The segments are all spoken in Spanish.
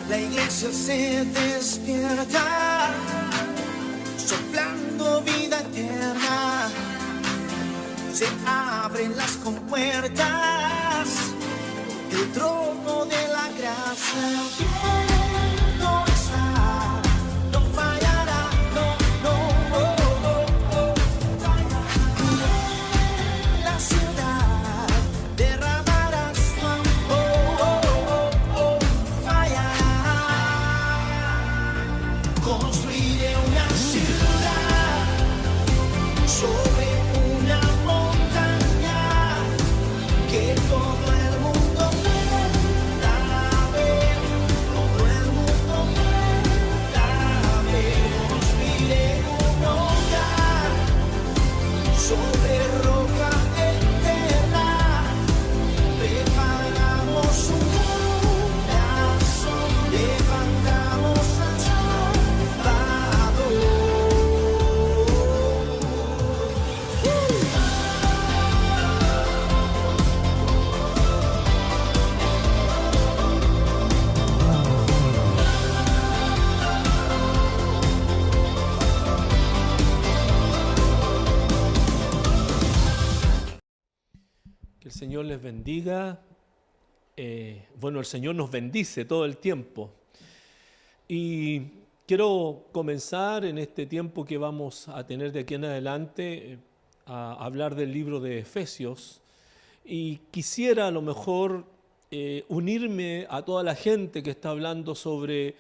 La iglesia se despierta, soplando vida eterna. Se abren las compuertas del trono de la gracia. No está, no fallará, la ciudad derramará su amor, fallará. Construiré una ciudad sobre una montaña que todo el mundo pueda ver, todo el mundo pueda ver. Construiré un hogar sobre roca eterna, preparamos un corazón, levantamos al Salvador. Que el Señor les bendiga. El Señor nos bendice todo el tiempo. Y quiero comenzar en este tiempo que vamos a tener de aquí en adelante a hablar del libro de Efesios. Y quisiera a lo mejor unirme a toda la gente que está hablando sobre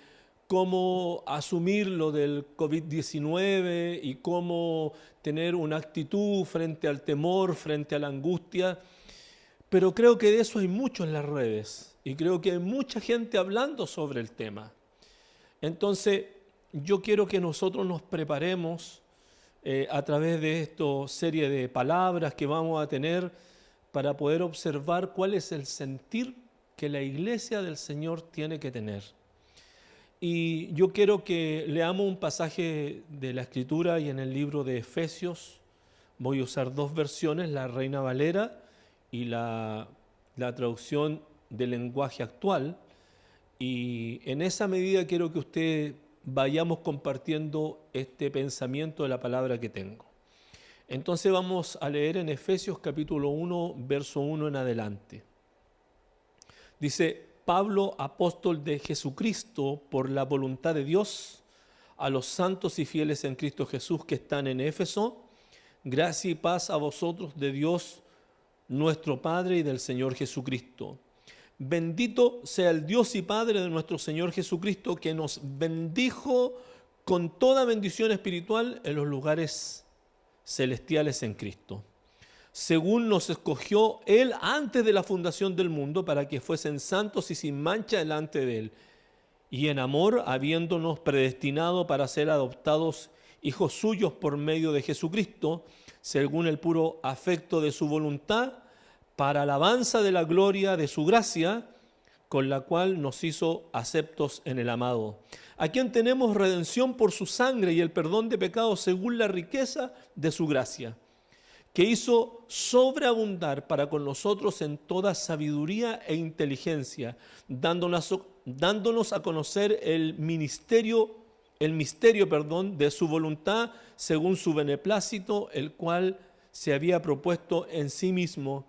cómo asumir lo del COVID-19 y cómo tener una actitud frente al temor, frente a la angustia. Pero creo que de eso hay mucho en las redes y creo que hay mucha gente hablando sobre el tema. Entonces, yo quiero que nosotros nos preparemos a través de esta serie de palabras que vamos a tener para poder observar cuál es el sentir que la iglesia del Señor tiene que tener. Y yo quiero que leamos un pasaje de la Escritura y en el libro de Efesios. Voy a usar dos versiones, la Reina Valera y la traducción del lenguaje actual, y en esa medida quiero que ustedes vayamos compartiendo este pensamiento de la palabra que tengo. Entonces vamos a leer en Efesios capítulo 1, verso 1 en adelante. Dice: Pablo, apóstol de Jesucristo, por la voluntad de Dios, a los santos y fieles en Cristo Jesús que están en Éfeso, gracia y paz a vosotros de Dios nuestro Padre y del Señor Jesucristo. Bendito sea el Dios y Padre de nuestro Señor Jesucristo, que nos bendijo con toda bendición espiritual en los lugares celestiales en Cristo, según nos escogió Él antes de la fundación del mundo, para que fuesen santos y sin mancha delante de Él, y en amor, habiéndonos predestinado para ser adoptados hijos suyos por medio de Jesucristo, según el puro afecto de su voluntad, para alabanza de la gloria de su gracia, con la cual nos hizo aceptos en el amado, a quien tenemos redención por su sangre y el perdón de pecados según la riqueza de su gracia, que hizo sobreabundar para con nosotros en toda sabiduría e inteligencia, dándonos a conocer el misterio de su voluntad, según su beneplácito, el cual se había propuesto en sí mismo,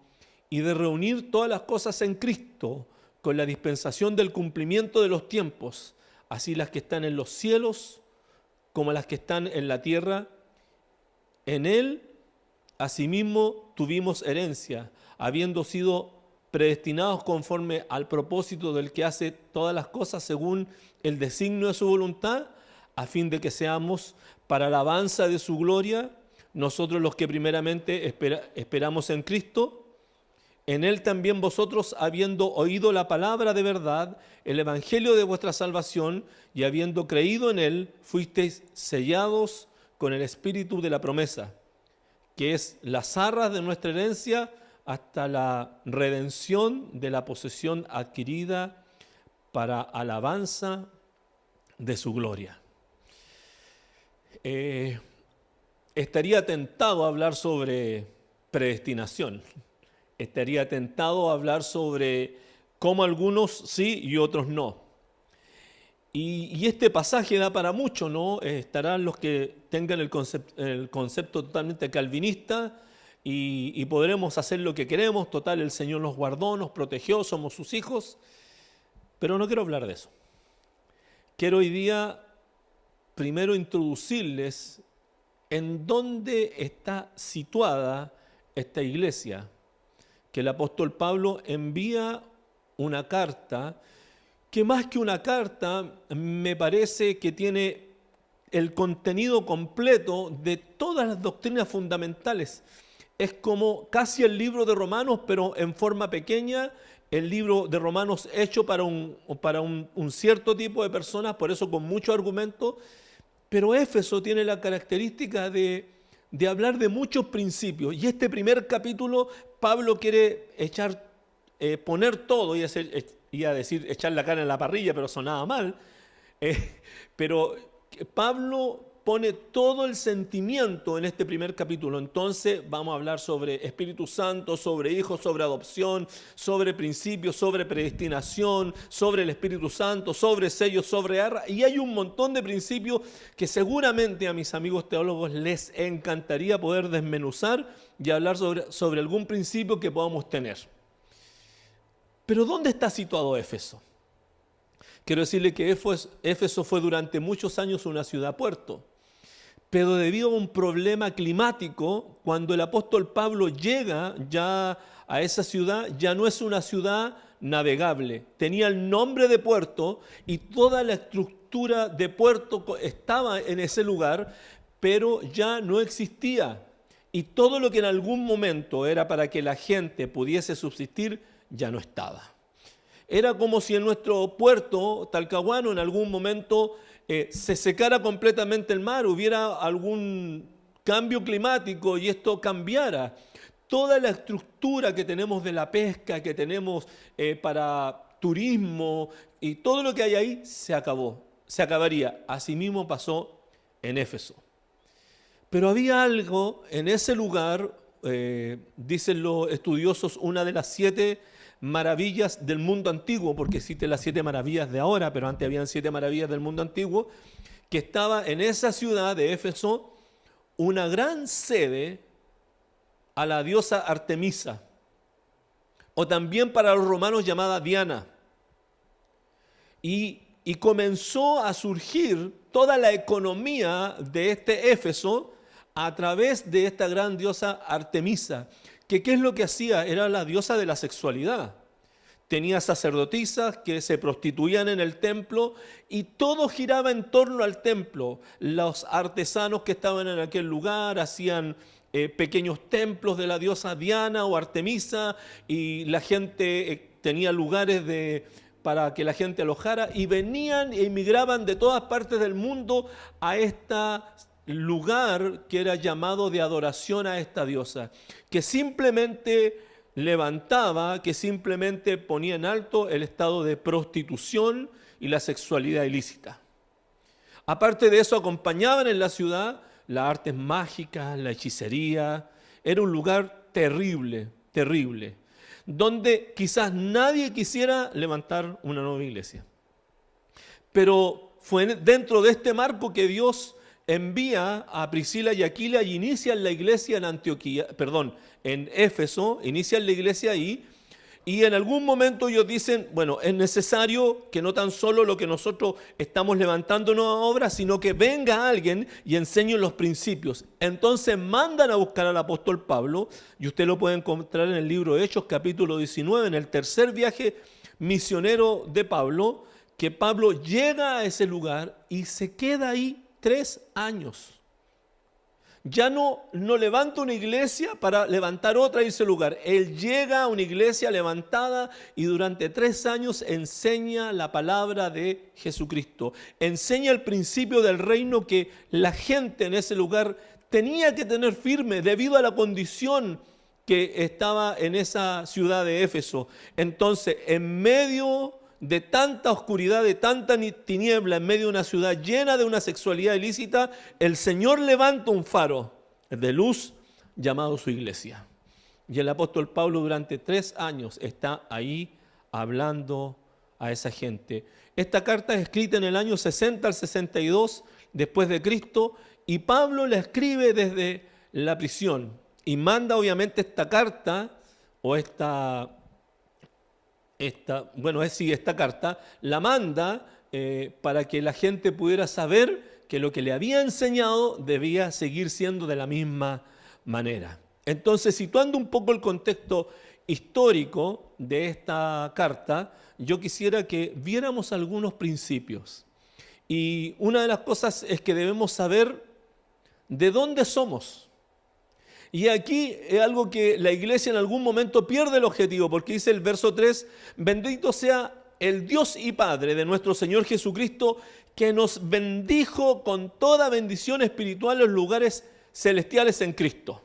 y de reunir todas las cosas en Cristo, con la dispensación del cumplimiento de los tiempos, así las que están en los cielos como las que están en la tierra. En Él, asimismo, tuvimos herencia, habiendo sido predestinados conforme al propósito del que hace todas las cosas según el designio de su voluntad, a fin de que seamos para alabanza de su gloria, nosotros los que primeramente esperamos en Cristo. En Él también vosotros, habiendo oído la palabra de verdad, el evangelio de vuestra salvación, y habiendo creído en Él, fuisteis sellados con el espíritu de la promesa, que es las arras de nuestra herencia hasta la redención de la posesión adquirida para alabanza de su gloria. Estaría tentado a hablar sobre predestinación. Estaría tentado a hablar sobre cómo algunos sí y otros no. Y este pasaje da para mucho, ¿no? Estarán los que tengan el concepto totalmente calvinista y podremos hacer lo que queremos. Total, el Señor nos guardó, nos protegió, somos sus hijos. Pero no quiero hablar de eso. Quiero hoy día primero introducirles en dónde está situada esta iglesia, que el apóstol Pablo envía una carta que más que una carta me parece que tiene el contenido completo de todas las doctrinas fundamentales. Es como casi el libro de Romanos, pero en forma pequeña, el libro de Romanos hecho para un cierto tipo de personas, por eso con mucho argumento, pero Éfeso tiene la característica de hablar de muchos principios, y este primer capítulo Pablo quiere poner todo, iba a decir echar la carne en la parrilla, pero sonaba mal, pero Pablo pone todo el sentimiento en este primer capítulo. Entonces vamos a hablar sobre Espíritu Santo, sobre hijos, sobre adopción, sobre principios, sobre predestinación, sobre el Espíritu Santo, sobre sellos, sobre arra, y hay un montón de principios que seguramente a mis amigos teólogos les encantaría poder desmenuzar y hablar sobre algún principio que podamos tener. Pero ¿dónde está situado Éfeso? Quiero decirle que Éfeso fue durante muchos años una ciudad-puerto, pero debido a un problema climático, cuando el apóstol Pablo llega ya a esa ciudad, ya no es una ciudad navegable. Tenía el nombre de puerto y toda la estructura de puerto estaba en ese lugar, pero ya no existía. Y todo lo que en algún momento era para que la gente pudiese subsistir, ya no estaba. Era como si en nuestro puerto Talcahuano en algún momento se secara completamente el mar, hubiera algún cambio climático y esto cambiara. Toda la estructura que tenemos de la pesca, que tenemos para turismo y todo lo que hay ahí se acabó, se acabaría. Asimismo pasó en Éfeso. Pero había algo en ese lugar, dicen los estudiosos, una de las 7 maravillas del mundo antiguo, porque existen las 7 maravillas de ahora, pero antes habían 7 maravillas del mundo antiguo, que estaba en esa ciudad de Éfeso una gran sede a la diosa Artemisa, o también para los romanos llamada Diana. Y comenzó a surgir toda la economía de este Éfeso a través de esta gran diosa Artemisa, que ¿qué es lo que hacía? Era la diosa de la sexualidad. Tenía sacerdotisas que se prostituían en el templo y todo giraba en torno al templo. Los artesanos que estaban en aquel lugar hacían pequeños templos de la diosa Diana o Artemisa y la gente tenía lugares para que la gente alojara y venían e inmigraban de todas partes del mundo a esta lugar que era llamado de adoración a esta diosa, que simplemente levantaba, que simplemente ponía en alto el estado de prostitución y la sexualidad ilícita. Aparte de eso, acompañaban en la ciudad las artes mágicas, la hechicería. Era un lugar terrible, terrible, donde quizás nadie quisiera levantar una nueva iglesia. Pero fue dentro de este marco que Dios envía a Priscila y Aquila y inician la iglesia en Éfeso, inician la iglesia ahí, y en algún momento ellos dicen, bueno, es necesario que no tan solo lo que nosotros estamos levantando nueva obra, sino que venga alguien y enseñe los principios. Entonces mandan a buscar al apóstol Pablo, y usted lo puede encontrar en el libro de Hechos, capítulo 19, en el tercer viaje misionero de Pablo, que Pablo llega a ese lugar y se queda ahí 3 años. Ya no levanta una iglesia para levantar otra en ese lugar. Él llega a una iglesia levantada y durante 3 años enseña la palabra de Jesucristo. Enseña el principio del reino que la gente en ese lugar tenía que tener firme debido a la condición que estaba en esa ciudad de Éfeso. Entonces, en medio de tanta oscuridad, de tanta tiniebla, en medio de una ciudad llena de una sexualidad ilícita, el Señor levanta un faro de luz llamado su iglesia. Y el apóstol Pablo durante 3 años está ahí hablando a esa gente. Esta carta es escrita en el año 60 al 62 después de Cristo y Pablo la escribe desde la prisión y manda obviamente esta carta o esta carta la manda para que la gente pudiera saber que lo que le había enseñado debía seguir siendo de la misma manera. Entonces, situando un poco el contexto histórico de esta carta, yo quisiera que viéramos algunos principios. Y una de las cosas es que debemos saber de dónde somos. Y aquí es algo que la iglesia en algún momento pierde el objetivo, porque dice el verso 3, bendito sea el Dios y Padre de nuestro Señor Jesucristo, que nos bendijo con toda bendición espiritual en los lugares celestiales en Cristo.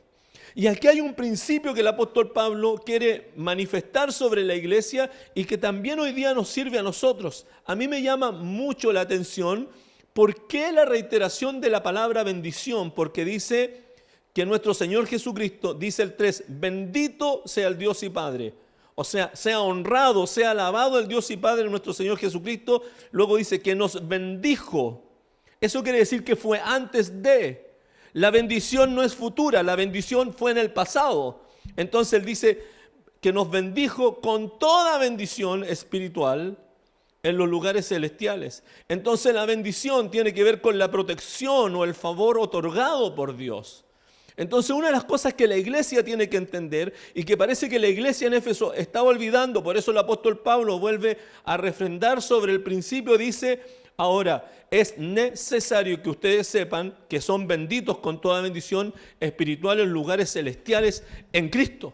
Y aquí hay un principio que el apóstol Pablo quiere manifestar sobre la iglesia y que también hoy día nos sirve a nosotros. A mí me llama mucho la atención por qué la reiteración de la palabra bendición, porque dice que nuestro Señor Jesucristo, dice el 3, bendito sea el Dios y Padre. O sea honrado, sea alabado el Dios y Padre de nuestro Señor Jesucristo. Luego dice que nos bendijo. Eso quiere decir que fue antes de. La bendición no es futura, la bendición fue en el pasado. Entonces él dice que nos bendijo con toda bendición espiritual en los lugares celestiales. Entonces la bendición tiene que ver con la protección o el favor otorgado por Dios. Entonces una de las cosas que la iglesia tiene que entender y que parece que la iglesia en Éfeso estaba olvidando, por eso el apóstol Pablo vuelve a refrendar sobre el principio, dice: ahora, es necesario que ustedes sepan que son benditos con toda bendición espiritual en lugares celestiales en Cristo.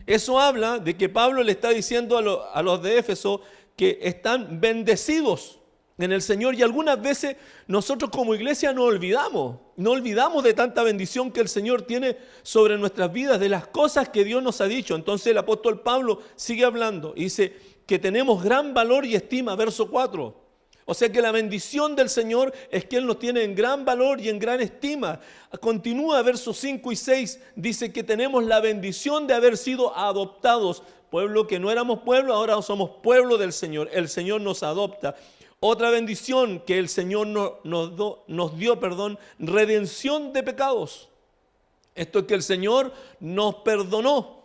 Eso habla de que Pablo le está diciendo a los de Éfeso que están bendecidos en el Señor, y algunas veces nosotros como iglesia no olvidamos de tanta bendición que el Señor tiene sobre nuestras vidas, de las cosas que Dios nos ha dicho. Entonces el apóstol Pablo sigue hablando y dice que tenemos gran valor y estima, verso 4. O sea que la bendición del Señor es que Él nos tiene en gran valor y en gran estima. Continúa versos 5 y 6, dice que tenemos la bendición de haber sido adoptados. Pueblo que no éramos pueblo, ahora somos pueblo del Señor. El Señor nos adopta. Otra bendición que el Señor nos dio, redención de pecados. Esto es que el Señor nos perdonó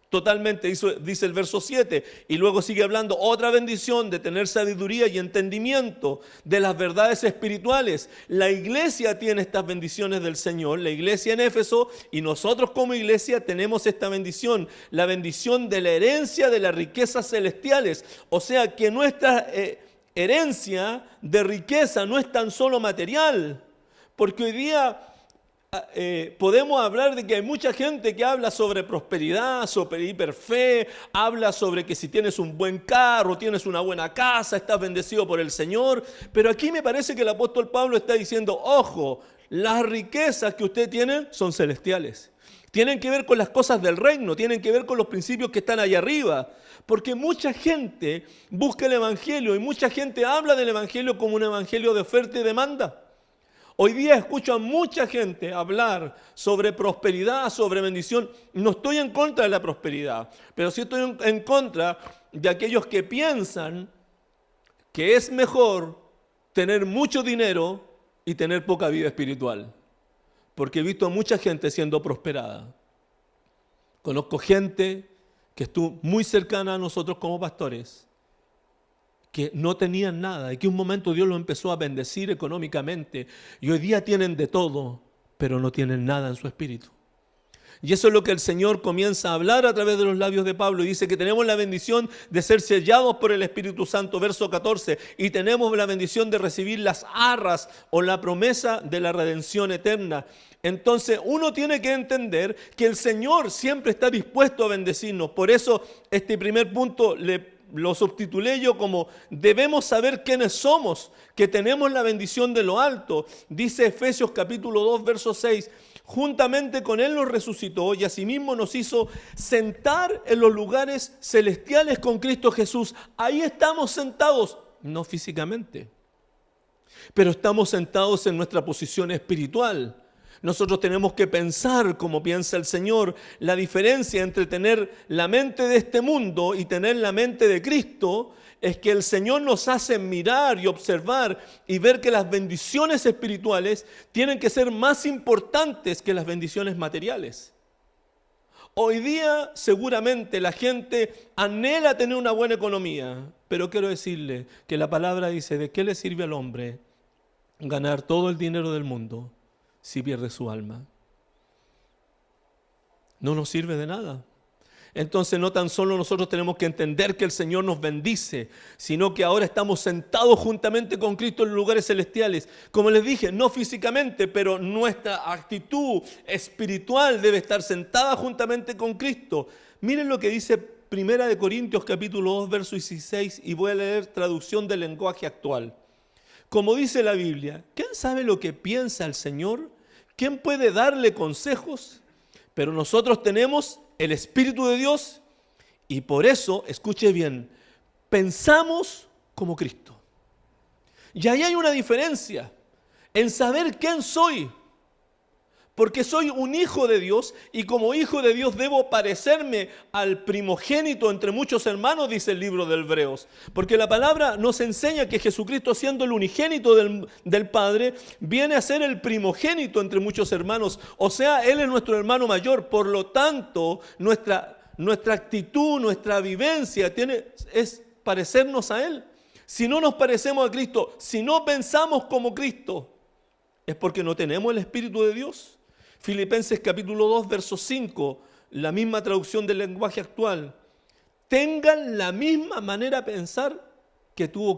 totalmente, dice el verso 7, y luego sigue hablando otra bendición de tener sabiduría y entendimiento de las verdades espirituales. La iglesia tiene estas bendiciones del Señor, la iglesia en Éfeso, y nosotros como iglesia tenemos esta bendición, la bendición de la herencia de las riquezas celestiales. O sea que nuestra herencia de riqueza no es tan solo material, porque hoy día podemos hablar de que hay mucha gente que habla sobre prosperidad, sobre hiperfe, habla sobre que si tienes un buen carro, tienes una buena casa, estás bendecido por el Señor. Pero aquí me parece que el apóstol Pablo está diciendo: ojo, las riquezas que usted tiene son celestiales. Tienen que ver con las cosas del reino, tienen que ver con los principios que están allá arriba. Porque mucha gente busca el evangelio y mucha gente habla del evangelio como un evangelio de oferta y demanda. Hoy día escucho a mucha gente hablar sobre prosperidad, sobre bendición. No estoy en contra de la prosperidad, pero sí estoy en contra de aquellos que piensan que es mejor tener mucho dinero y tener poca vida espiritual. Porque he visto a mucha gente siendo prosperada. Conozco gente que estuvo muy cercana a nosotros como pastores, que no tenían nada y que un momento Dios los empezó a bendecir económicamente y hoy día tienen de todo, pero no tienen nada en su espíritu. Y eso es lo que el Señor comienza a hablar a través de los labios de Pablo, y dice que tenemos la bendición de ser sellados por el Espíritu Santo, verso 14, y tenemos la bendición de recibir las arras o la promesa de la redención eterna. Entonces uno tiene que entender que el Señor siempre está dispuesto a bendecirnos. Por eso este primer punto lo subtitulé yo como: debemos saber quiénes somos, que tenemos la bendición de lo alto. Dice Efesios capítulo 2, verso 6, juntamente con Él nos resucitó y asimismo nos hizo sentar en los lugares celestiales con Cristo Jesús. Ahí estamos sentados, no físicamente, pero estamos sentados en nuestra posición espiritual. Nosotros tenemos que pensar como piensa el Señor. La diferencia entre tener la mente de este mundo y tener la mente de Cristo es que el Señor nos hace mirar y observar y ver que las bendiciones espirituales tienen que ser más importantes que las bendiciones materiales. Hoy día seguramente la gente anhela tener una buena economía, pero quiero decirle que la palabra dice: ¿de qué le sirve al hombre ganar todo el dinero del mundo si pierde su alma? No nos sirve de nada. Entonces no tan solo nosotros tenemos que entender que el Señor nos bendice, sino que ahora estamos sentados juntamente con Cristo en los lugares celestiales. Como les dije, no físicamente, pero nuestra actitud espiritual debe estar sentada juntamente con Cristo. Miren lo que dice 1 Corintios capítulo 2, verso 16, y voy a leer traducción del lenguaje actual. Como dice la Biblia, ¿quién sabe lo que piensa el Señor? ¿Quién puede darle consejos? Pero nosotros tenemos el Espíritu de Dios y por eso, escuche bien, pensamos como Cristo. Y ahí hay una diferencia en saber quién soy, porque soy un hijo de Dios y como hijo de Dios debo parecerme al primogénito entre muchos hermanos, dice el libro de Hebreos. Porque la palabra nos enseña que Jesucristo, siendo el unigénito del Padre, viene a ser el primogénito entre muchos hermanos. O sea, Él es nuestro hermano mayor. Por lo tanto, nuestra actitud, nuestra vivencia es parecernos a Él. Si no nos parecemos a Cristo, si no pensamos como Cristo, es porque no tenemos el Espíritu de Dios. Filipenses capítulo 2, verso 5, la misma traducción del lenguaje actual. Tengan la misma manera de pensar que tuvo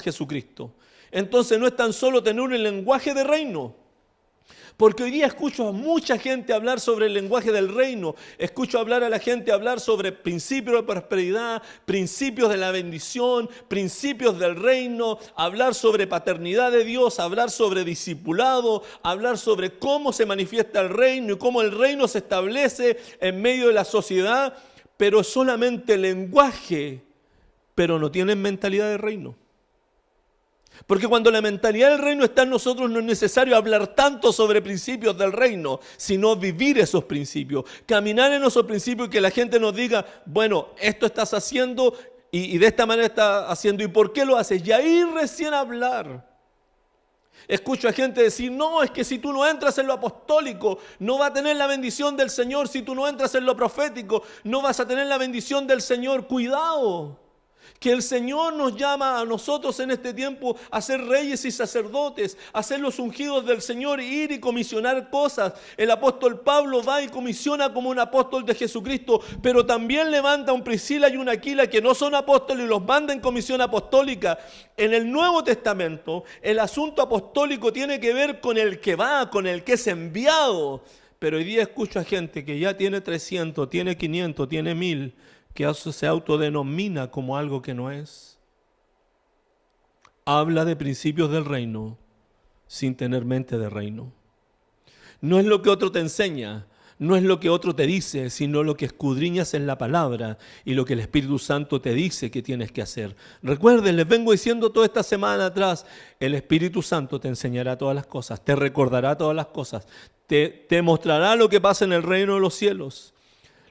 Jesucristo. Entonces no es tan solo tener un lenguaje de reino, porque hoy día escucho a mucha gente hablar sobre el lenguaje del reino, escucho hablar a la gente hablar sobre principios de prosperidad, principios de la bendición, principios del reino, hablar sobre paternidad de Dios, hablar sobre discipulado, hablar sobre cómo se manifiesta el reino y cómo el reino se establece en medio de la sociedad, pero es solamente lenguaje, pero no tienen mentalidad de reino. Porque cuando la mentalidad del reino está en nosotros, no es necesario hablar tanto sobre principios del reino, sino vivir esos principios, caminar en esos principios y que la gente nos diga: bueno, esto estás haciendo y de esta manera estás haciendo, ¿y por qué lo haces? Y ahí recién hablar. Escucho a gente decir: no, es que si tú no entras en lo apostólico, no vas a tener la bendición del Señor. Si tú no entras en lo profético, no vas a tener la bendición del Señor. Cuidado. Que el Señor nos llama a nosotros en este tiempo a ser reyes y sacerdotes, a ser los ungidos del Señor, ir y comisionar cosas. El apóstol Pablo va y comisiona como un apóstol de Jesucristo, pero también levanta a un Priscila y un Aquila que no son apóstoles y los manda en comisión apostólica. En el Nuevo Testamento, el asunto apostólico tiene que ver con el que va, con el que es enviado. Pero hoy día escucho a gente que ya tiene 300, tiene 500, tiene 1000, que se autodenomina como algo que no es. Habla de principios del reino sin tener mente de reino. No es lo que otro te enseña, no es lo que otro te dice, sino lo que escudriñas en la palabra y lo que el Espíritu Santo te dice que tienes que hacer. Recuerden, les vengo diciendo toda esta semana atrás, el Espíritu Santo te enseñará todas las cosas, te recordará todas las cosas, te mostrará lo que pasa en el reino de los cielos.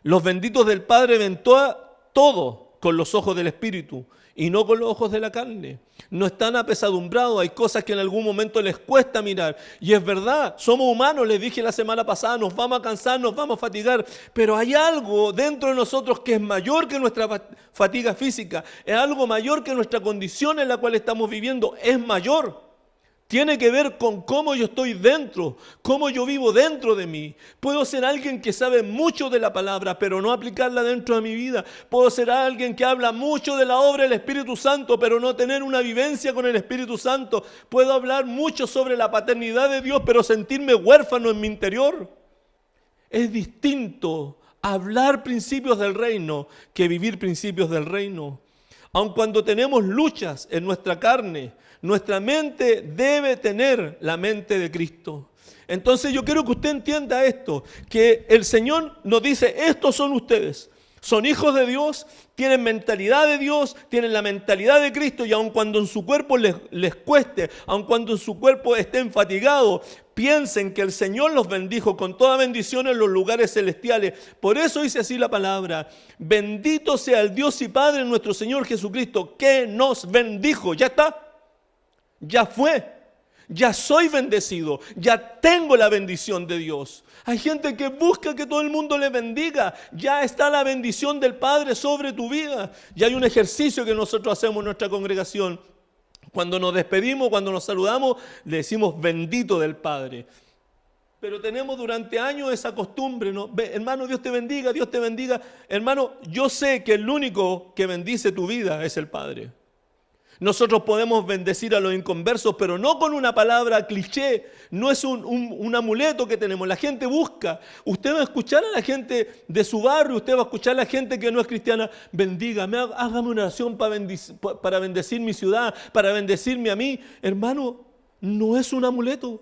Los benditos del Padre ven todo con los ojos del Espíritu y no con los ojos de la carne. No están apesadumbrados, hay cosas que en algún momento les cuesta mirar. Y es verdad, somos humanos, les dije la semana pasada, nos vamos a cansar, nos vamos a fatigar, pero hay algo dentro de nosotros que es mayor que nuestra fatiga física, es algo mayor que nuestra condición en la cual estamos viviendo, es mayor. Tiene que ver con cómo yo estoy dentro, cómo yo vivo dentro de mí. Puedo ser alguien que sabe mucho de la palabra, pero no aplicarla dentro de mi vida. Puedo ser alguien que habla mucho de la obra del Espíritu Santo, pero no tener una vivencia con el Espíritu Santo. Puedo hablar mucho sobre la paternidad de Dios, pero sentirme huérfano en mi interior. Es distinto hablar principios del reino que vivir principios del reino. Aun cuando tenemos luchas en nuestra carne, nuestra mente debe tener la mente de Cristo. Entonces yo quiero que usted entienda esto, que el Señor nos dice: estos son ustedes, Son hijos de Dios, tienen mentalidad de Dios, tienen la mentalidad de Cristo, y aun cuando en su cuerpo les cueste, aun cuando en su cuerpo estén fatigados, piensen que el Señor los bendijo con toda bendición en los lugares celestiales. Por eso dice así la palabra: bendito sea el Dios y Padre nuestro Señor Jesucristo, que nos bendijo. Ya está, ya fue. Ya soy bendecido, ya tengo la bendición de Dios. Hay gente que busca que todo el mundo le bendiga. Ya está la bendición del Padre sobre tu vida. Y hay un ejercicio que nosotros hacemos en nuestra congregación. Cuando nos despedimos, cuando nos saludamos, le decimos bendito del Padre. Pero tenemos durante años esa costumbre, ¿no? Hermano, Dios te bendiga, Dios te bendiga. Hermano, yo sé que el único que bendice tu vida es el Padre. Nosotros podemos bendecir a los inconversos, pero no con una palabra cliché. No es un amuleto que tenemos. La gente busca. Usted va a escuchar a la gente de su barrio, usted va a escuchar a la gente que no es cristiana. Bendígame, hágame una oración para bendecir mi ciudad, para bendecirme a mí. Hermano, no es un amuleto.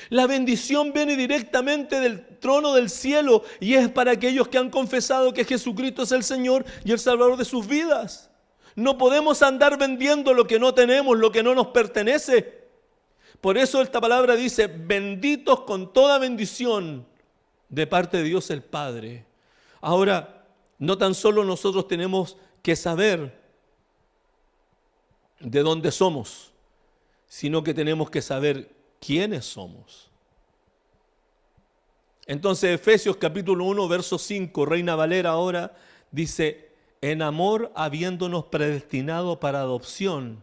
La bendición viene directamente del trono del cielo y es para aquellos que han confesado que Jesucristo es el Señor y el Salvador de sus vidas. No podemos andar vendiendo lo que no tenemos, lo que no nos pertenece. Por eso esta palabra dice: benditos con toda bendición de parte de Dios el Padre. Ahora, no tan solo nosotros tenemos que saber de dónde somos, sino que tenemos que saber quiénes somos. Entonces, Efesios capítulo 1, verso 5, Reina Valera ahora, dice: en amor habiéndonos predestinado para adopción,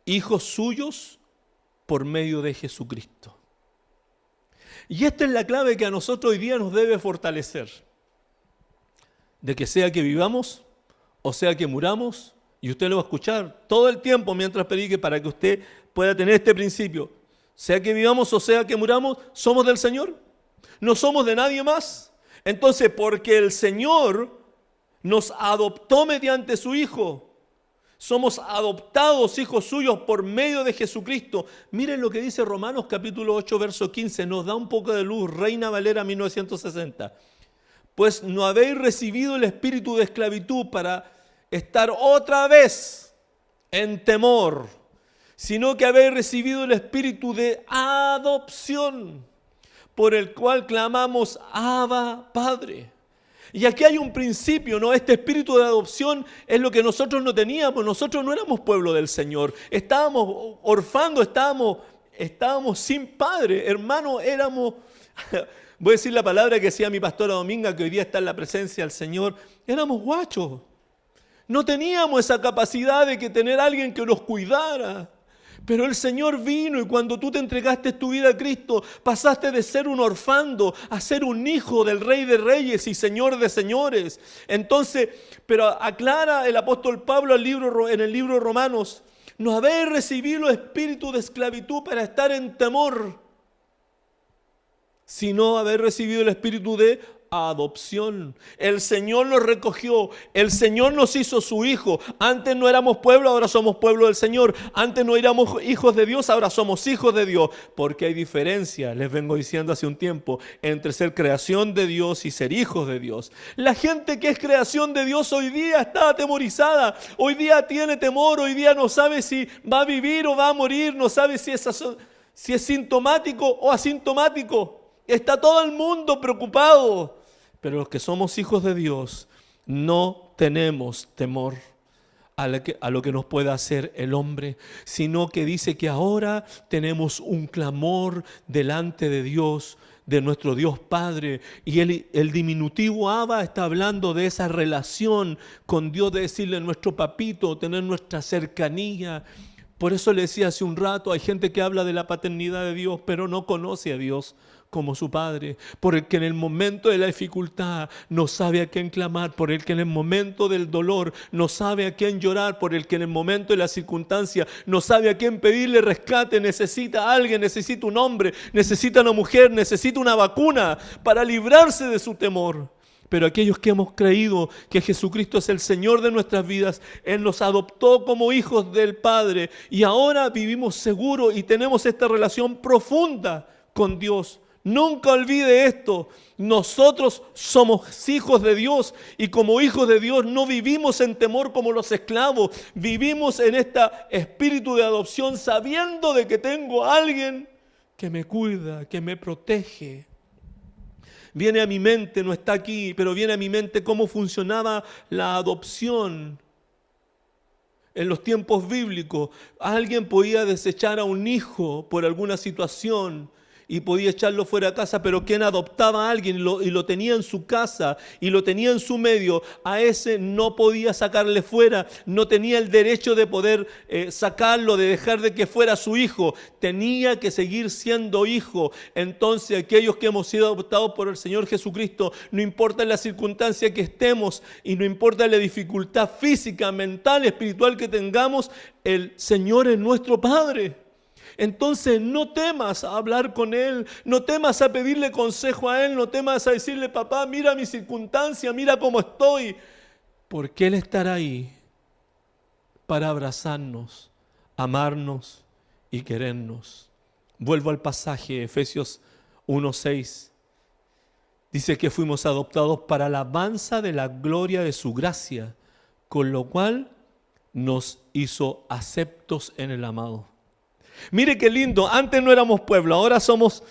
hijos suyos por medio de Jesucristo. Y esta es la clave que a nosotros hoy día nos debe fortalecer. De que sea que vivamos o sea que muramos, y usted lo va a escuchar todo el tiempo mientras predique para que usted pueda tener este principio. Sea que vivamos o sea que muramos, somos del Señor. No somos de nadie más. Entonces, porque el Señor nos adoptó mediante su Hijo, somos adoptados hijos suyos por medio de Jesucristo. Miren lo que dice Romanos capítulo 8, verso 15. Nos da un poco de luz, Reina Valera 1960. Pues no habéis recibido el espíritu de esclavitud para estar otra vez en temor, sino que habéis recibido el espíritu de adopción, por el cual clamamos: Abba, Padre. Y aquí hay un principio, ¿no? Este espíritu de adopción es lo que nosotros no teníamos. Nosotros no éramos pueblo del Señor. Estábamos orfando, estábamos sin padre. Hermano, éramos, voy a decir la palabra que decía mi pastora Dominga, que hoy día está en la presencia del Señor. Éramos guachos. No teníamos esa capacidad de que tener alguien que nos cuidara. Pero el Señor vino y cuando tú te entregaste tu vida a Cristo, pasaste de ser un orfando a ser un hijo del Rey de Reyes y Señor de Señores. Entonces, pero aclara el apóstol Pablo en el libro de Romanos: no habéis recibido espíritu de esclavitud para estar en temor, sino haber recibido el espíritu de adopción. El Señor nos recogió, el Señor nos hizo su hijo. Antes no éramos pueblo, ahora somos pueblo del Señor. Antes no éramos hijos de Dios, ahora somos hijos de Dios. Porque hay diferencia, les vengo diciendo hace un tiempo, entre ser creación de Dios y ser hijos de Dios. La gente que es creación de Dios hoy día está atemorizada, hoy día tiene temor, hoy día no sabe si va a vivir o va a morir, no sabe si es sintomático o asintomático. Está todo el mundo preocupado. Pero los que somos hijos de Dios no tenemos temor a lo que nos pueda hacer el hombre, sino que dice que ahora tenemos un clamor delante de Dios, de nuestro Dios Padre. Y el diminutivo Abba está hablando de esa relación con Dios, de decirle nuestro papito, tener nuestra cercanía. Por eso le decía hace un rato, hay gente que habla de la paternidad de Dios, pero no conoce a Dios como su Padre, por el que en el momento de la dificultad no sabe a quién clamar, por el que en el momento del dolor no sabe a quién llorar, por el que en el momento de la circunstancia no sabe a quién pedirle rescate. Necesita a alguien, necesita un hombre, necesita una mujer, necesita una vacuna para librarse de su temor. Pero aquellos que hemos creído que Jesucristo es el Señor de nuestras vidas, Él nos adoptó como hijos del Padre y ahora vivimos seguros y tenemos esta relación profunda con Dios. Nunca olvide esto. Nosotros somos hijos de Dios y como hijos de Dios no vivimos en temor como los esclavos. Vivimos en este espíritu de adopción sabiendo de que tengo a alguien que me cuida, que me protege. Viene a mi mente, no está aquí, pero viene a mi mente cómo funcionaba la adopción. En los tiempos bíblicos, alguien podía desechar a un hijo por alguna situación y podía echarlo fuera de casa, pero quien adoptaba a alguien y lo tenía en su casa y lo tenía en su medio, a ese no podía sacarle fuera, no tenía el derecho de poder sacarlo, de dejar de que fuera su hijo, tenía que seguir siendo hijo. Entonces aquellos que hemos sido adoptados por el Señor Jesucristo, no importa la circunstancia que estemos y no importa la dificultad física, mental, espiritual que tengamos, el Señor es nuestro Padre. Entonces no temas a hablar con Él, no temas a pedirle consejo a Él, no temas a decirle, papá, mira mi circunstancia, mira cómo estoy. Porque Él estará ahí para abrazarnos, amarnos y querernos. Vuelvo al pasaje, Efesios 1:6. Dice que fuimos adoptados para la alabanza de la gloria de su gracia, con lo cual nos hizo aceptos en el amado. Mire qué lindo, antes no éramos pueblo, ahora somos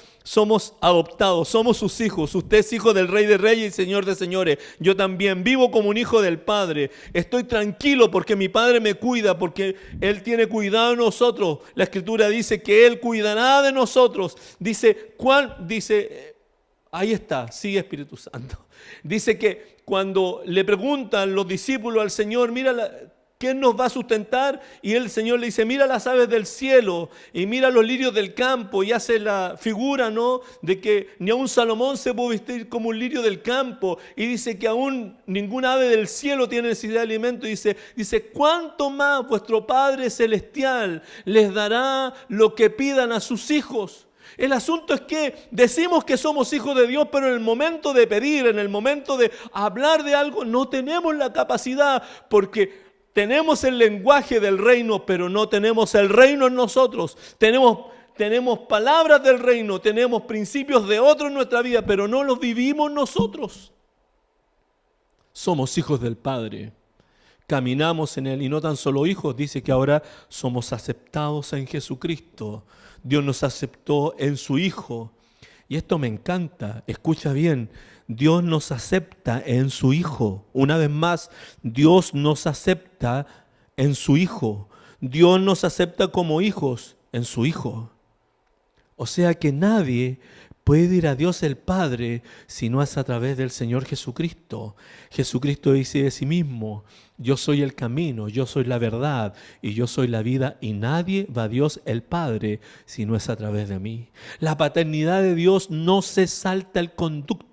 adoptados, somos sus hijos. Usted es hijo del Rey de Reyes y Señor de Señores. Yo también vivo como un hijo del Padre. Estoy tranquilo porque mi Padre me cuida, porque Él tiene cuidado de nosotros. La Escritura dice que Él cuidará de nosotros. Dice, ahí está, sí, Espíritu Santo. Dice que cuando le preguntan los discípulos al Señor, mira, ¿quién nos va a sustentar? Y el Señor le dice, mira las aves del cielo y mira los lirios del campo, y hace la figura, ¿no?, de que ni aun Salomón se puede vestir como un lirio del campo, y dice que aún ningún ave del cielo tiene necesidad de alimento, y dice, ¿cuánto más vuestro Padre Celestial les dará lo que pidan a sus hijos? El asunto es que decimos que somos hijos de Dios, pero en el momento de pedir, en el momento de hablar de algo, no tenemos la capacidad, porque tenemos el lenguaje del reino, pero no tenemos el reino en nosotros. Tenemos palabras del reino, tenemos principios de otro en nuestra vida, pero no los vivimos nosotros. Somos hijos del Padre. Caminamos en Él y no tan solo hijos, dice que ahora somos aceptados en Jesucristo. Dios nos aceptó en su Hijo. Y esto me encanta, escucha bien. Dios nos acepta en su Hijo. Una vez más, Dios nos acepta en su Hijo. Dios nos acepta como hijos en su Hijo. O sea que nadie puede ir a Dios el Padre si no es a través del Señor Jesucristo. Jesucristo dice de sí mismo, yo soy el camino, yo soy la verdad y yo soy la vida, y nadie va a Dios el Padre si no es a través de mí. La paternidad de Dios no se salta el conducto.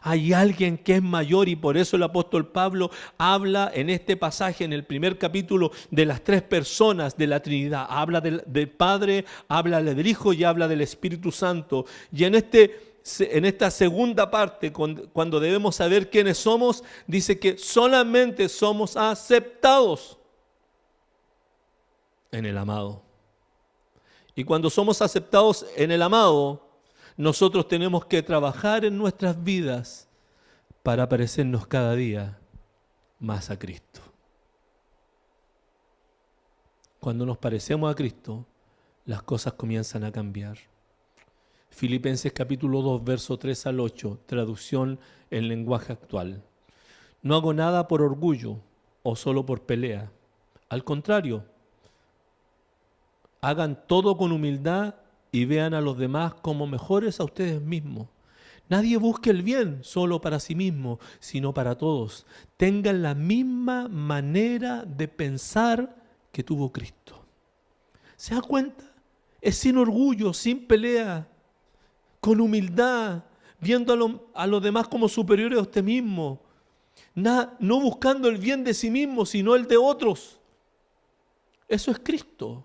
Hay alguien que es mayor, y por eso el apóstol Pablo habla en este pasaje, en el primer capítulo, de las tres personas de la Trinidad. Habla del Padre, habla del Hijo y habla del Espíritu Santo. Y en esta segunda parte, cuando debemos saber quiénes somos, dice que solamente somos aceptados en el amado. Y cuando somos aceptados en el amado, nosotros tenemos que trabajar en nuestras vidas para parecernos cada día más a Cristo. Cuando nos parecemos a Cristo, las cosas comienzan a cambiar. Filipenses capítulo 2, verso 3 al 8, traducción en lenguaje actual. No hago nada por orgullo o solo por pelea. Al contrario, hagan todo con humildad y vean a los demás como mejores a ustedes mismos. Nadie busque el bien solo para sí mismo, sino para todos. Tengan la misma manera de pensar que tuvo Cristo. ¿Se da cuenta? Es sin orgullo, sin pelea, con humildad, viendo a los demás como superiores a usted mismo. No buscando el bien de sí mismo, sino el de otros. Eso es Cristo.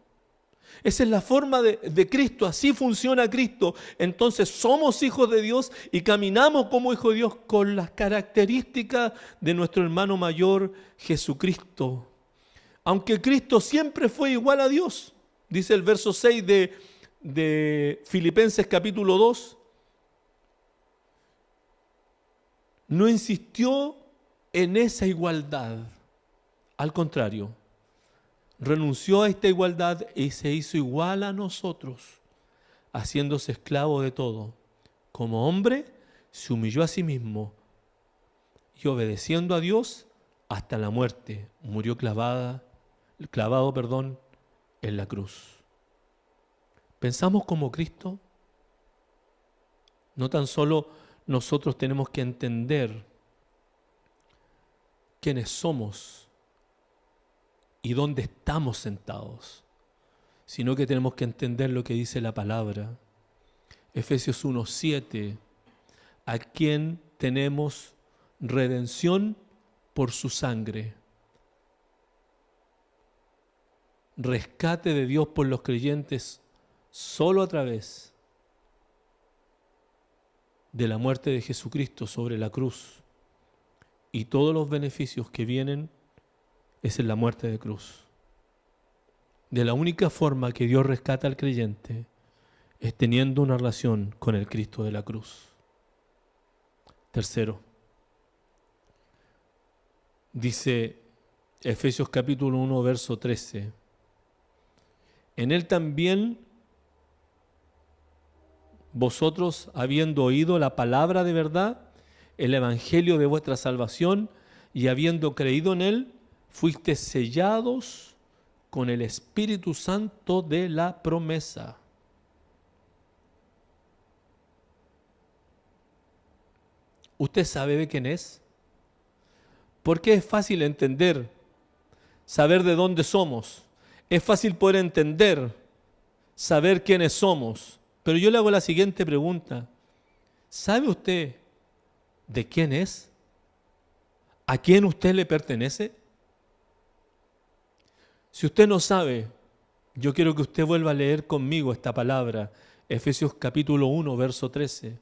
Esa es la forma de Cristo, así funciona Cristo. Entonces somos hijos de Dios y caminamos como hijos de Dios con las características de nuestro hermano mayor Jesucristo. Aunque Cristo siempre fue igual a Dios, dice el verso 6 de Filipenses capítulo 2, no insistió en esa igualdad. Al contrario, renunció a esta igualdad y se hizo igual a nosotros, haciéndose esclavo de todo. Como hombre, se humilló a sí mismo y obedeciendo a Dios hasta la muerte, murió clavado, en la cruz. ¿Pensamos como Cristo? No tan solo nosotros tenemos que entender quiénes somos y dónde estamos sentados, sino que tenemos que entender lo que dice la palabra. Efesios 1:7, a quien tenemos redención por su sangre. Rescate de Dios por los creyentes solo a través de la muerte de Jesucristo sobre la cruz. Y todos los beneficios que vienen es en la muerte de cruz. De la única forma que Dios rescata al creyente es teniendo una relación con el Cristo de la cruz. Tercero, dice Efesios capítulo 1, verso 13. En él también vosotros, habiendo oído la palabra de verdad, el evangelio de vuestra salvación, y habiendo creído en él, fuisteis sellados con el Espíritu Santo de la promesa. ¿Usted sabe de quién es? Porque es fácil entender, saber de dónde somos. Es fácil poder entender, saber quiénes somos. Pero yo le hago la siguiente pregunta. ¿Sabe usted de quién es? ¿A quién usted le pertenece? Si usted no sabe, yo quiero que usted vuelva a leer conmigo esta palabra. Efesios capítulo 1, verso 13.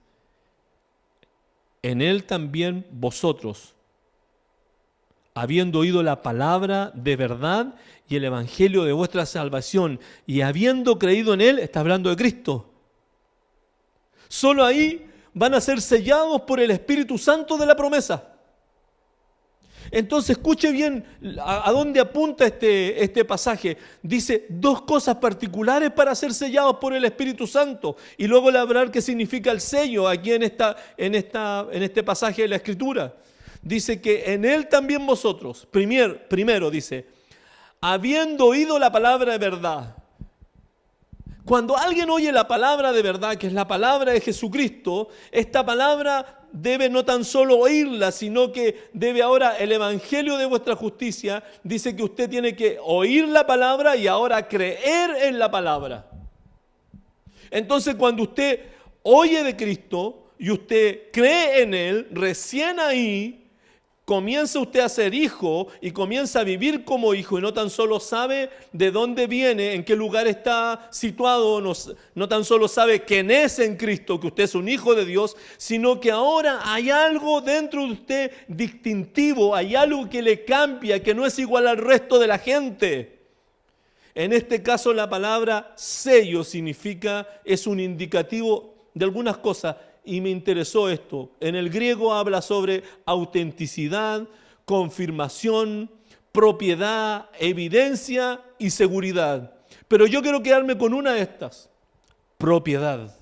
En él también vosotros, habiendo oído la palabra de verdad y el evangelio de vuestra salvación, y habiendo creído en él, está hablando de Cristo. Solo ahí van a ser sellados por el Espíritu Santo de la promesa. Entonces, escuche bien a dónde apunta este pasaje. Dice dos cosas particulares para ser sellados por el Espíritu Santo. Y luego le hablaré qué significa el sello aquí en este pasaje de la Escritura. Dice que en él también vosotros, primero dice, habiendo oído la palabra de verdad. Cuando alguien oye la palabra de verdad, que es la palabra de Jesucristo, esta palabra debe no tan solo oírla, sino que debe ahora el evangelio de vuestra justicia, dice que usted tiene que oír la palabra y ahora creer en la palabra. Entonces, cuando usted oye de Cristo y usted cree en Él, recién ahí comienza usted a ser hijo y comienza a vivir como hijo y no tan solo sabe de dónde viene, en qué lugar está situado, no tan solo sabe quién es en Cristo, que usted es un hijo de Dios, sino que ahora hay algo dentro de usted distintivo, hay algo que le cambia, que no es igual al resto de la gente. En este caso la palabra sello es un indicativo de algunas cosas. Y me interesó esto. En el griego habla sobre autenticidad, confirmación, propiedad, evidencia y seguridad. Pero yo quiero quedarme con una de estas, propiedad.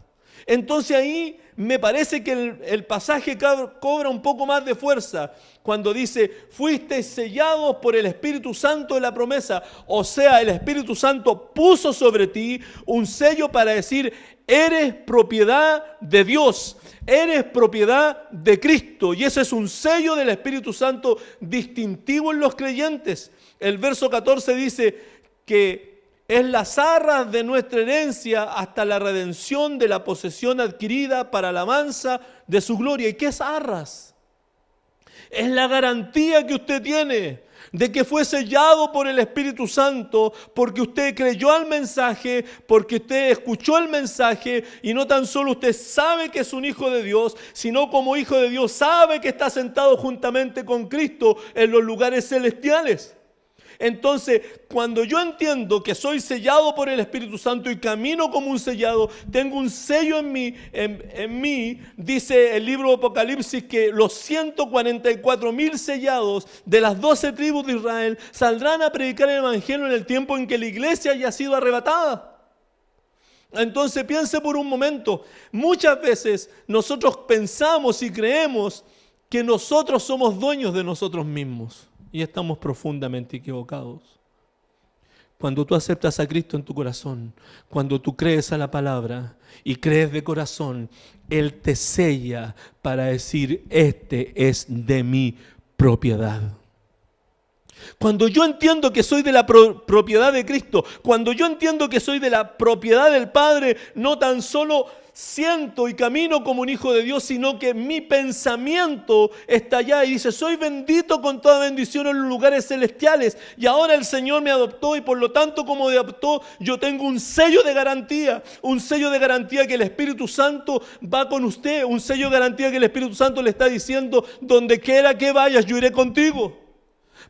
Entonces ahí me parece que el pasaje cobra un poco más de fuerza cuando dice, fuiste sellados por el Espíritu Santo de la promesa. O sea, el Espíritu Santo puso sobre ti un sello para decir, eres propiedad de Dios, eres propiedad de Cristo. Y ese es un sello del Espíritu Santo distintivo en los creyentes. El verso 14 dice que es las arras de nuestra herencia hasta la redención de la posesión adquirida para alabanza de su gloria. ¿Y qué es arras? Es la garantía que usted tiene de que fue sellado por el Espíritu Santo, porque usted creyó al mensaje, porque usted escuchó el mensaje, y no tan solo usted sabe que es un hijo de Dios, sino como hijo de Dios sabe que está sentado juntamente con Cristo en los lugares celestiales. Entonces, cuando yo entiendo que soy sellado por el Espíritu Santo y camino como un sellado, tengo un sello en mí, dice el libro de Apocalipsis que los 144,000 sellados de las 12 tribus de Israel saldrán a predicar el Evangelio en el tiempo en que la iglesia haya sido arrebatada. Entonces piense por un momento, muchas veces nosotros pensamos y creemos que nosotros somos dueños de nosotros mismos y estamos profundamente equivocados. Cuando tú aceptas a Cristo en tu corazón, cuando tú crees a la palabra y crees de corazón, Él te sella para decir, este es de mi propiedad. Cuando yo entiendo que soy de la propiedad de Cristo, cuando yo entiendo que soy de la propiedad del Padre, no tan solo siento y camino como un hijo de Dios, sino que mi pensamiento está allá y dice, soy bendito con toda bendición en los lugares celestiales y ahora el Señor me adoptó y por lo tanto como me adoptó yo tengo un sello de garantía que el Espíritu Santo va con usted, un sello de garantía que el Espíritu Santo le está diciendo, donde quiera que vayas yo iré contigo.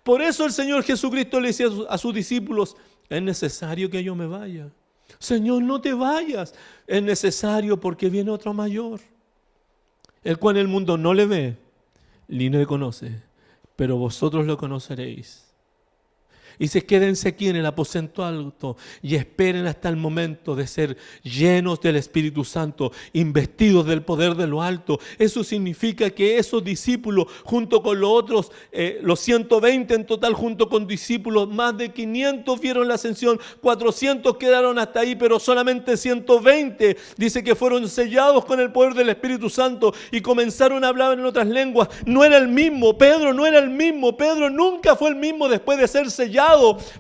Por eso el Señor Jesucristo le decía a sus discípulos, es necesario que yo me vaya. Señor, no te vayas. Es necesario porque viene otro mayor, el cual el mundo no le ve ni le conoce, pero vosotros lo conoceréis. Y se quédense aquí en el aposento alto y esperen hasta el momento de ser llenos del Espíritu Santo, investidos del poder de lo alto. Eso significa que esos discípulos, junto con los otros, los 120 en total, junto con discípulos, más de 500 vieron la ascensión, 400 quedaron hasta ahí, pero solamente 120 dice que fueron sellados con el poder del Espíritu Santo y comenzaron a hablar en otras lenguas. No era el mismo, Pedro no era el mismo, Pedro nunca fue el mismo después de ser sellado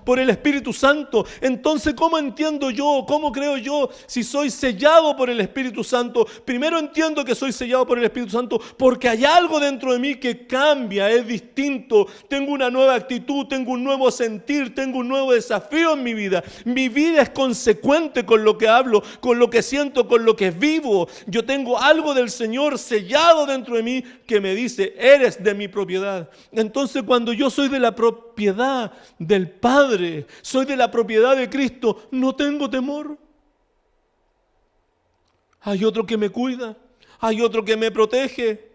por el Espíritu Santo. Entonces, ¿cómo entiendo yo? ¿Cómo creo yo si soy sellado por el Espíritu Santo? Primero entiendo que soy sellado por el Espíritu Santo porque hay algo dentro de mí que cambia, es distinto. Tengo una nueva actitud, tengo un nuevo sentir, tengo un nuevo desafío en mi vida. Mi vida es consecuente con lo que hablo, con lo que siento, con lo que vivo. Yo tengo algo del Señor sellado dentro de mí que me dice, eres de mi propiedad. Entonces, cuando yo soy de la propiedad del Padre, soy de la propiedad de Cristo, no tengo temor. Hay otro que me cuida, hay otro que me protege.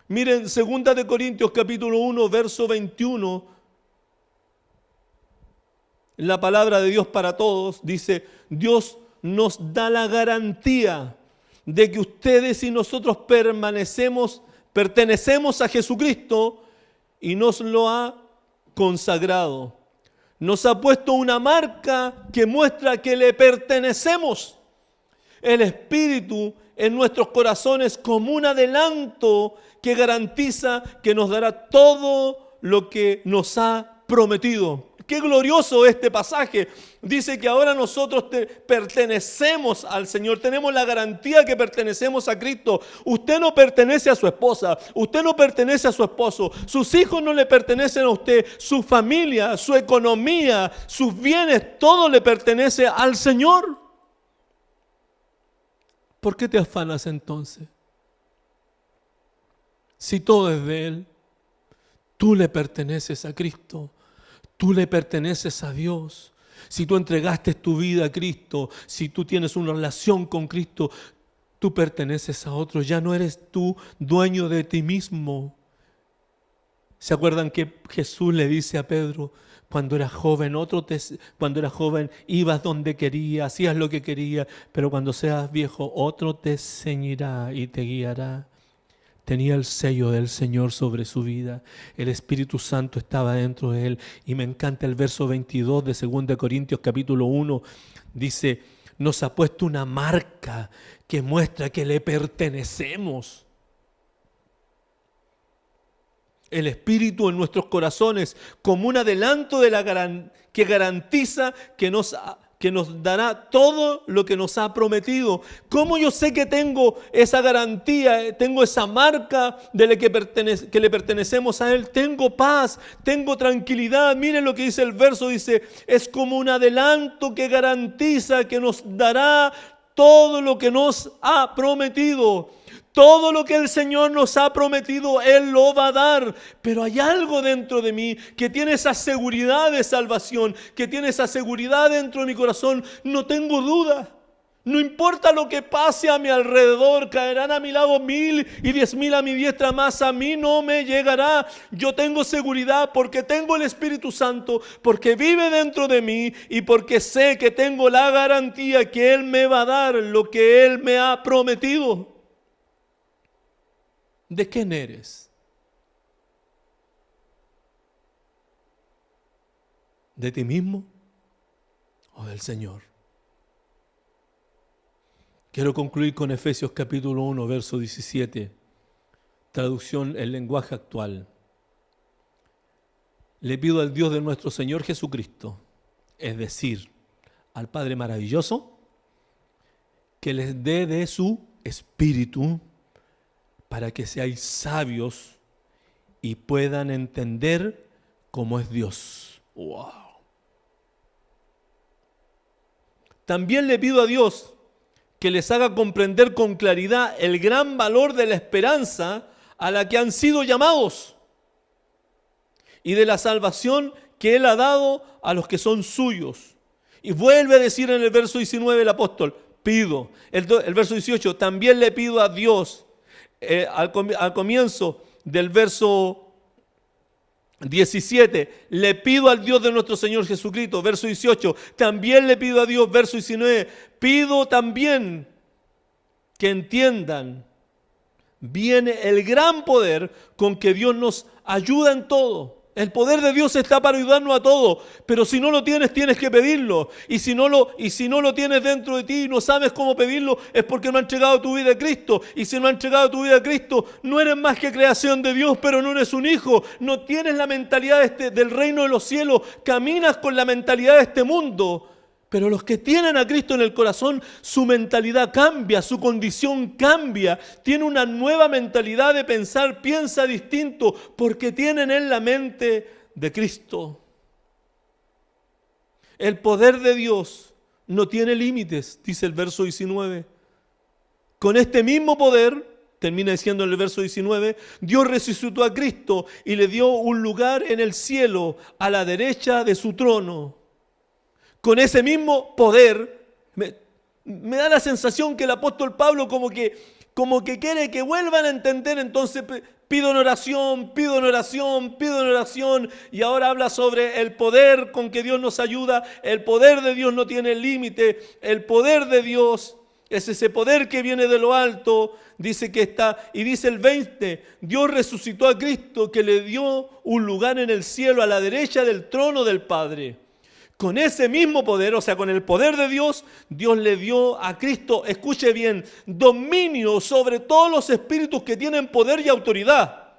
Miren, 2 de Corintios capítulo 1, verso 21, la palabra de Dios para todos, dice, Dios nos da la garantía de que ustedes y nosotros pertenecemos a Jesucristo y nos lo ha consagrado. Nos ha puesto una marca que muestra que le pertenecemos. El Espíritu en nuestros corazones como un adelanto que garantiza que nos dará todo lo que nos ha prometido. Qué glorioso este pasaje. Dice que ahora nosotros pertenecemos al Señor. Tenemos la garantía que pertenecemos a Cristo. Usted no pertenece a su esposa. Usted no pertenece a su esposo. Sus hijos no le pertenecen a usted. Su familia, su economía, sus bienes, todo le pertenece al Señor. ¿Por qué te afanas entonces? Si todo es de Él, tú le perteneces a Cristo. Tú le perteneces a Dios. Si tú entregaste tu vida a Cristo, si tú tienes una relación con Cristo, tú perteneces a otro. Ya no eres tú dueño de ti mismo. ¿Se acuerdan que Jesús le dice a Pedro, cuando eras joven, ibas donde querías, hacías lo que querías, pero cuando seas viejo, otro te ceñirá y te guiará? Tenía el sello del Señor sobre su vida. El Espíritu Santo estaba dentro de él. Y me encanta el verso 22 de 2 Corintios capítulo 1. Dice, nos ha puesto una marca que muestra que le pertenecemos. El Espíritu en nuestros corazones como un adelanto que garantiza que nos dará todo lo que nos ha prometido. ¿Cómo yo sé que tengo esa garantía, tengo esa marca que le pertenecemos a Él? Tengo paz, tengo tranquilidad. Miren lo que dice el verso, dice, es como un adelanto que garantiza que nos dará todo lo que nos ha prometido. Todo lo que el Señor nos ha prometido, Él lo va a dar. Pero hay algo dentro de mí que tiene esa seguridad de salvación, que tiene esa seguridad dentro de mi corazón. No tengo duda. No importa lo que pase a mi alrededor, caerán a mi lado 1000 y 10.000 a mi diestra, más a mí no me llegará. Yo tengo seguridad porque tengo el Espíritu Santo, porque vive dentro de mí y porque sé que tengo la garantía que Él me va a dar lo que Él me ha prometido. ¿De quién eres? ¿De ti mismo o del Señor? Quiero concluir con Efesios capítulo 1, verso 17, traducción en lenguaje actual. Le pido al Dios de nuestro Señor Jesucristo, es decir, al Padre maravilloso, que les dé de su Espíritu para que seáis sabios y puedan entender cómo es Dios. ¡Wow! También le pido a Dios que les haga comprender con claridad el gran valor de la esperanza a la que han sido llamados y de la salvación que Él ha dado a los que son suyos. Y vuelve a decir en el verso 19 el apóstol, pido. El verso 18, también le pido a Dios, al comienzo del verso 17, le pido al Dios de nuestro Señor Jesucristo. Verso 18, también le pido a Dios. Verso 19, pido también que entiendan bien el gran poder con que Dios nos ayuda en todo. El poder de Dios está para ayudarnos a todos, pero si no lo tienes, tienes que pedirlo. Y si no lo tienes dentro de ti y no sabes cómo pedirlo, es porque no has entregado tu vida a Cristo. Y si no has entregado tu vida a Cristo, no eres más que creación de Dios, pero no eres un hijo. No tienes la mentalidad del reino de los cielos, caminas con la mentalidad de este mundo. Pero los que tienen a Cristo en el corazón, su mentalidad cambia, su condición cambia. Tiene una nueva mentalidad de pensar, piensa distinto, porque tienen en la mente de Cristo. El poder de Dios no tiene límites, dice el verso 19. Con este mismo poder, termina diciendo en el verso 19, Dios resucitó a Cristo y le dio un lugar en el cielo a la derecha de su trono. Con ese mismo poder, me da la sensación que el apóstol Pablo como que quiere que vuelvan a entender. Entonces pido en oración, y ahora habla sobre el poder con que Dios nos ayuda. El poder de Dios no tiene límite. El poder de Dios es ese poder que viene de lo alto. Dice que está, y dice el 20, Dios resucitó a Cristo que le dio un lugar en el cielo a la derecha del trono del Padre. Con ese mismo poder, o sea, con el poder de Dios, Dios le dio a Cristo, escuche bien, dominio sobre todos los espíritus que tienen poder y autoridad.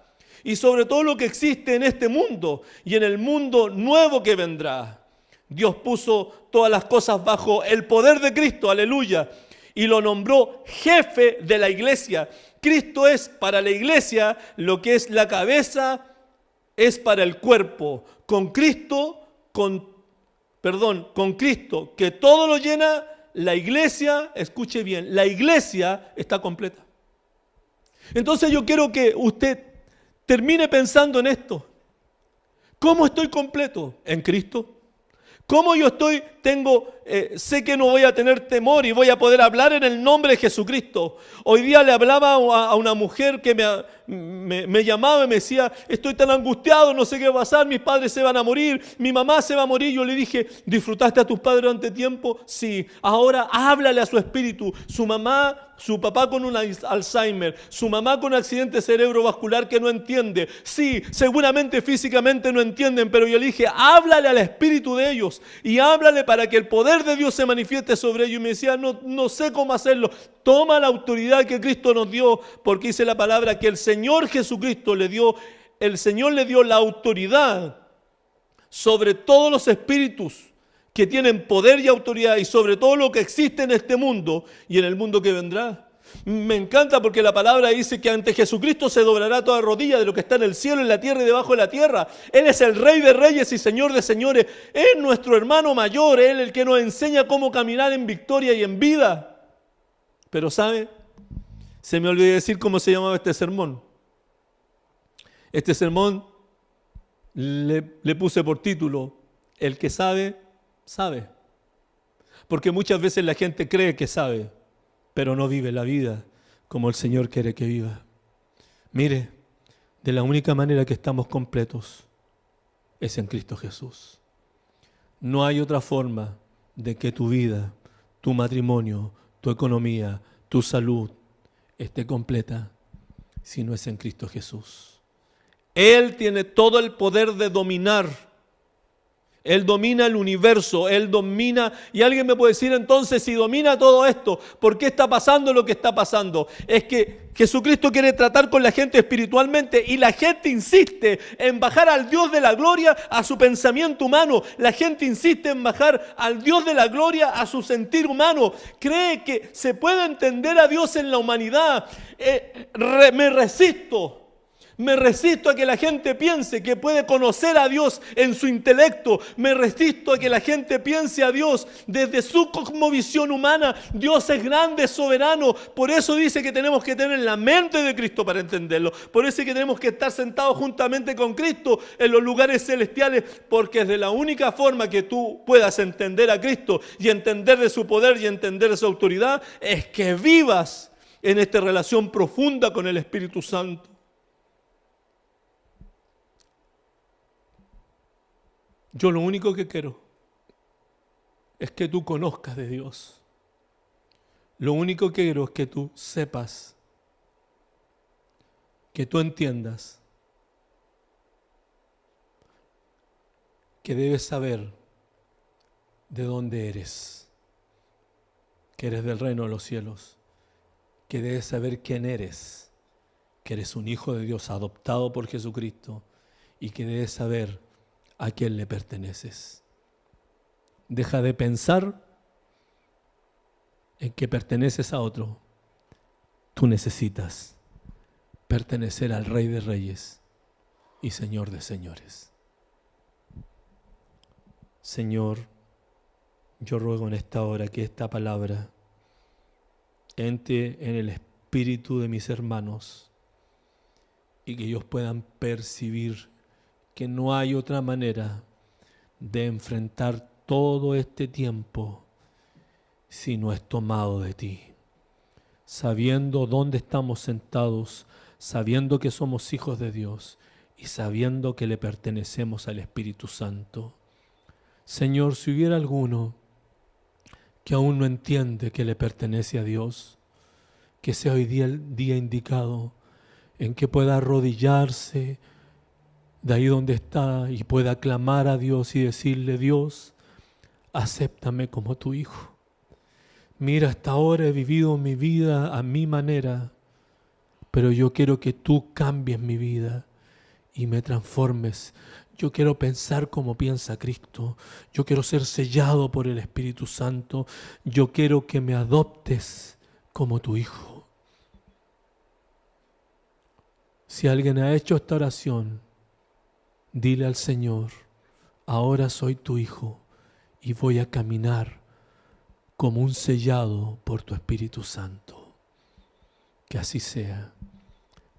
Y sobre todo lo que existe en este mundo y en el mundo nuevo que vendrá. Dios puso todas las cosas bajo el poder de Cristo, aleluya. Y lo nombró jefe de la iglesia. Cristo es para la iglesia lo que es la cabeza, es para el cuerpo. Con Cristo, que todo lo llena, la iglesia, escuche bien, la iglesia está completa. Entonces yo quiero que usted termine pensando en esto. ¿Cómo estoy completo? En Cristo. ¿Cómo yo sé que no voy a tener temor y voy a poder hablar en el nombre de Jesucristo? Hoy día le hablaba a una mujer que me llamaba y me decía, estoy tan angustiado, no sé qué va a pasar, mis padres se van a morir, mi mamá se va a morir. Yo le dije, ¿disfrutaste a tus padres durante tiempo? Sí. Ahora háblale a su espíritu. Su papá con un Alzheimer, su mamá con un accidente cerebrovascular que no entiende. Sí, seguramente físicamente no entienden, pero yo le dije, háblale al espíritu de ellos y háblale para que el poder de Dios se manifieste sobre ellos. Y me decía, no sé cómo hacerlo. Toma la autoridad que Cristo nos dio, porque dice la palabra que el Señor Jesucristo le dio la autoridad sobre todos los espíritus que tienen poder y autoridad y sobre todo lo que existe en este mundo y en el mundo que vendrá. Me encanta porque la palabra dice que ante Jesucristo se doblará toda rodilla de lo que está en el cielo, en la tierra y debajo de la tierra. Él es el Rey de Reyes y Señor de Señores. Es nuestro hermano mayor, Él el que nos enseña cómo caminar en victoria y en vida. Pero ¿sabe? Se me olvidó decir cómo se llamaba este sermón. Este sermón le puse por título, el que sabe, sabe. Porque muchas veces la gente cree que sabe, pero no vive la vida como el Señor quiere que viva. Mire, de la única manera que estamos completos es en Cristo Jesús. No hay otra forma de que tu vida, tu matrimonio, tu economía, tu salud esté completa si no es en Cristo Jesús. Él tiene todo el poder de dominar. Él domina el universo, Él domina, y alguien me puede decir entonces, si domina todo esto, ¿por qué está pasando lo que está pasando? Es que Jesucristo quiere tratar con la gente espiritualmente y la gente insiste en bajar al Dios de la gloria a su pensamiento humano. La gente insiste en bajar al Dios de la gloria a su sentir humano. Cree que se puede entender a Dios en la humanidad. Me resisto a que la gente piense que puede conocer a Dios en su intelecto. Me resisto a que la gente piense a Dios desde su cosmovisión humana. Dios es grande, es soberano. Por eso dice que tenemos que tener la mente de Cristo para entenderlo. Por eso es que tenemos que estar sentados juntamente con Cristo en los lugares celestiales. Porque es de la única forma que tú puedas entender a Cristo y entender de su poder y entender de su autoridad, es que vivas en esta relación profunda con el Espíritu Santo. Yo lo único que quiero es que tú conozcas de Dios. Lo único que quiero es que tú sepas, que tú entiendas, que debes saber de dónde eres, que eres del reino de los cielos, que debes saber quién eres, que eres un hijo de Dios adoptado por Jesucristo y que debes saber a quién le perteneces. Deja de pensar en que perteneces a otro. Tú necesitas pertenecer al Rey de Reyes y Señor de Señores. Señor, yo ruego en esta hora que esta palabra entre en el espíritu de mis hermanos y que ellos puedan percibir que no hay otra manera de enfrentar todo este tiempo si no es tomado de ti. Sabiendo dónde estamos sentados, sabiendo que somos hijos de Dios y sabiendo que le pertenecemos al Espíritu Santo. Señor, si hubiera alguno que aún no entiende que le pertenece a Dios, que sea hoy día el día indicado en que pueda arrodillarse de ahí donde está y pueda clamar a Dios y decirle: Dios, acéptame como tu hijo. Mira, hasta ahora he vivido mi vida a mi manera, pero yo quiero que tú cambies mi vida y me transformes. Yo quiero pensar como piensa Cristo. Yo quiero ser sellado por el Espíritu Santo. Yo quiero que me adoptes como tu hijo. Si alguien ha hecho esta oración, dile al Señor: ahora soy tu hijo y voy a caminar como un sellado por tu Espíritu Santo. Que así sea,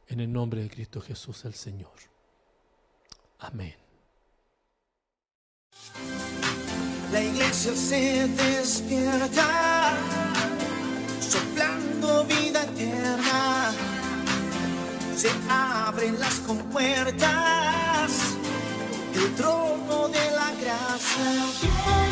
en el nombre de Cristo Jesús el Señor. Amén. La iglesia se despierta, soplando vida eterna. Se abren las compuertas del trono de la gracia.